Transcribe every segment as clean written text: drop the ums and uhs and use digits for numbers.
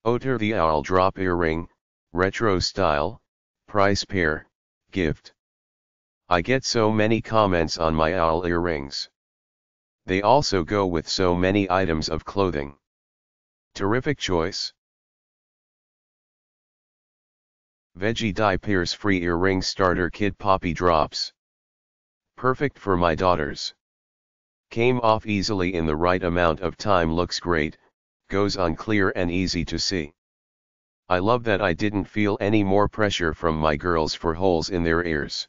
Otter the Owl Drop Earring, Retro Style, Price Pair, Gift. I get so many comments on my owl earrings. They also go with so many items of clothing. Terrific choice. Veggie Dye Pierce Free Earring Starter Kit Poppy Drops. Perfect for my daughters. Came off easily in the right amount of time, looks great, goes on clear and easy to see. I love that I didn't feel any more pressure from my girls for holes in their ears.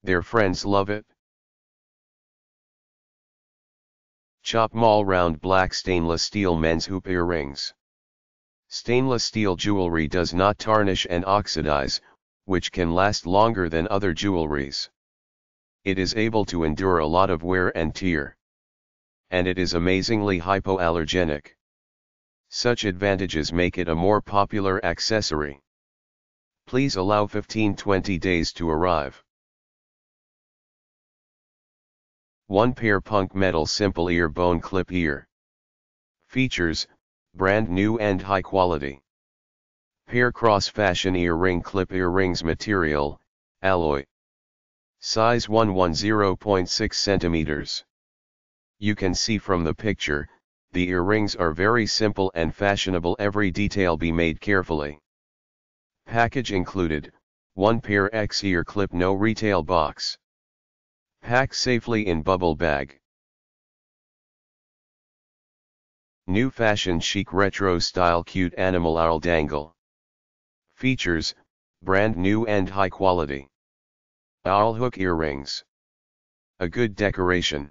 Their friends love it. Chop Mall Round Black Stainless Steel Men's Hoop Earrings. Stainless steel jewelry does not tarnish and oxidize, which can last longer than other jewelries. It is able to endure a lot of wear and tear. And it is amazingly hypoallergenic. Such advantages make it a more popular accessory. Please allow 15-20 days to arrive. 1 pair Punk Metal Simple Ear Bone Clip Ear. Features, brand new and high quality. Pair Cross Fashion Earring Clip Earrings Material, alloy. Size 110.6 centimeters. You can see from the picture, the earrings are very simple and fashionable, every detail be made carefully. Package included, 1 pair X ear clip, no retail box. Pack safely in bubble bag. New fashion chic retro style cute animal owl dangle. Features, brand new and high quality. Owl hook earrings. A good decoration.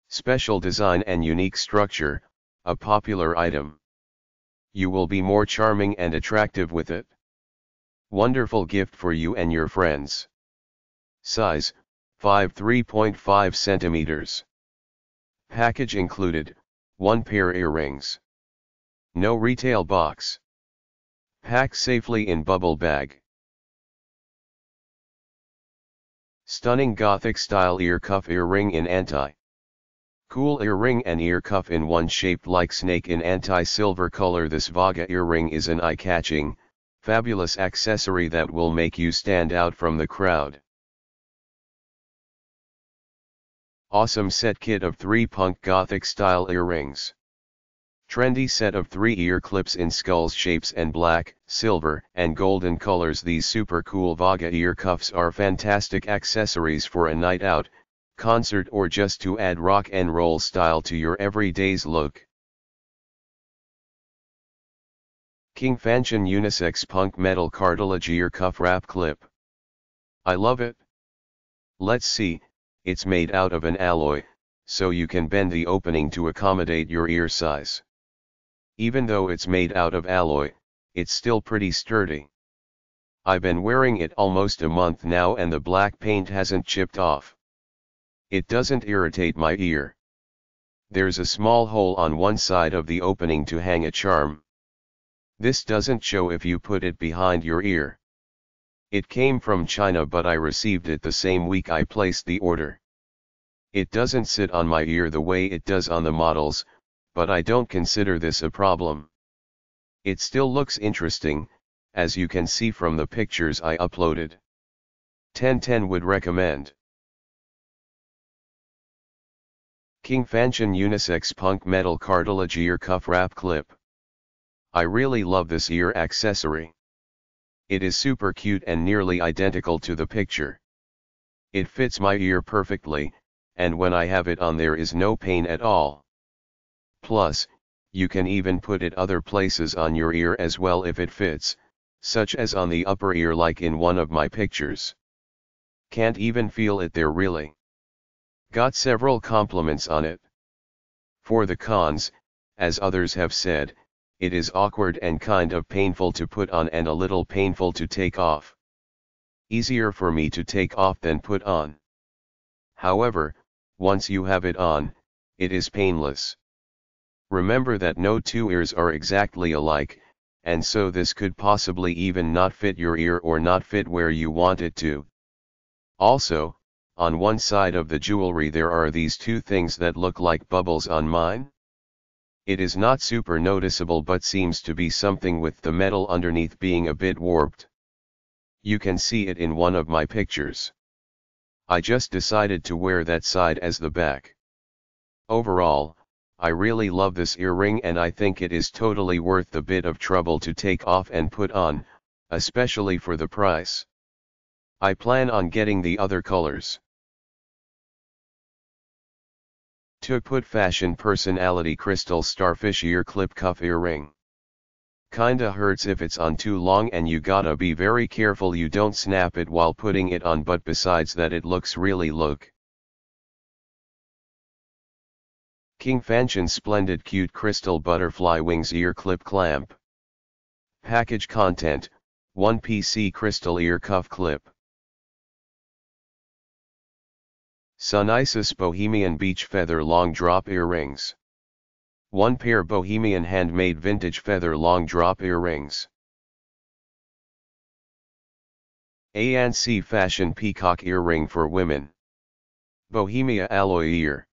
Special design and unique structure, a popular item. You will be more charming and attractive with it. Wonderful gift for you and your friends. Size, 3.5 centimeters. Package included, 1 pair earrings. No retail box. Pack safely in bubble bag. Stunning Gothic style ear cuff earring in anti-cool earring and ear cuff in one, shaped like snake in anti-silver color. This Veggie earring is an eye-catching, fabulous accessory that will make you stand out from the crowd. Awesome set kit of 3 punk Gothic style earrings. Trendy set of 3 ear clips in skulls shapes and black, silver, and golden colors. These super cool Veggie ear cuffs are fantastic accessories for a night out, concert, or just to add rock and roll style to your everyday's look. King Fanchon Unisex Punk Metal Cartilage Ear Cuff Wrap Clip. I love it. Let's see, it's made out of an alloy, so you can bend the opening to accommodate your ear size. Even though it's made out of alloy, it's still pretty sturdy. I've been wearing it almost a month now and the black paint hasn't chipped off. It doesn't irritate my ear. There's a small hole on one side of the opening to hang a charm. This doesn't show if you put it behind your ear. It came from China, but I received it the same week I placed the order. It doesn't sit on my ear the way it does on the models, but I don't consider this a problem. It still looks interesting, as you can see from the pictures I uploaded. 10/10 would recommend. King Fanchon Unisex Punk Metal Cartilage Ear Cuff Wrap Clip. I really love this ear accessory. It is super cute and nearly identical to the picture. It fits my ear perfectly, and when I have it on there is no pain at all. Plus, you can even put it other places on your ear as well if it fits, such as on the upper ear like in one of my pictures. Can't even feel it there really. Got several compliments on it. For the cons, as others have said, it is awkward and kind of painful to put on and a little painful to take off. Easier for me to take off than put on. However, once you have it on, it is painless. Remember that no two ears are exactly alike, and so this could possibly even not fit your ear or not fit where you want it to. Also, on one side of the jewelry there are these two things that look like bubbles on mine. It is not super noticeable but seems to be something with the metal underneath being a bit warped. You can see it in one of my pictures. I just decided to wear that side as the back. Overall, I really love this earring and I think it is totally worth the bit of trouble to take off and put on, especially for the price. I plan on getting the other colors. To put fashion personality crystal starfish ear clip cuff earring. Kinda hurts if it's on too long and you gotta be very careful you don't snap it while putting it on, but besides that it looks really look. King Fanchon Splendid Cute Crystal Butterfly Wings Ear Clip Clamp. Package content, 1 PC crystal ear cuff clip. Sun Isis Bohemian Beach Feather Long Drop Earrings. 1 pair Bohemian Handmade Vintage Feather Long Drop Earrings. ANC Fashion Peacock Earring for Women. Bohemia Alloy Ear.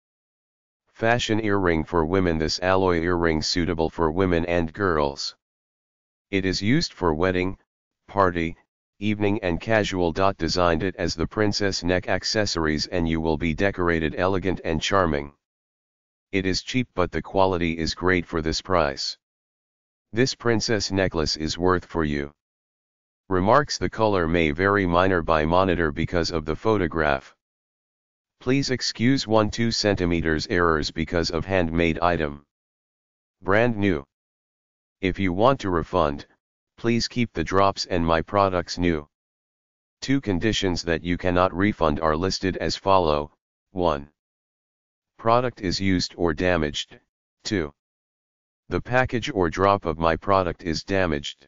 Fashion earring for women. This alloy earring suitable for women and girls. It is used for wedding, party, evening and casual. Designed it as the princess neck accessories and you will be decorated elegant and charming. It is cheap but the quality is great for this price. This princess necklace is worth for you. Remarks: the color may vary minor by monitor because of the photograph. Please excuse 1-2 cm errors because of handmade item. Brand new. If you want to refund, please keep the drops and my products new. 2 conditions that you cannot refund are listed as follow. 1. Product is used or damaged. 2. The package or drop of my product is damaged.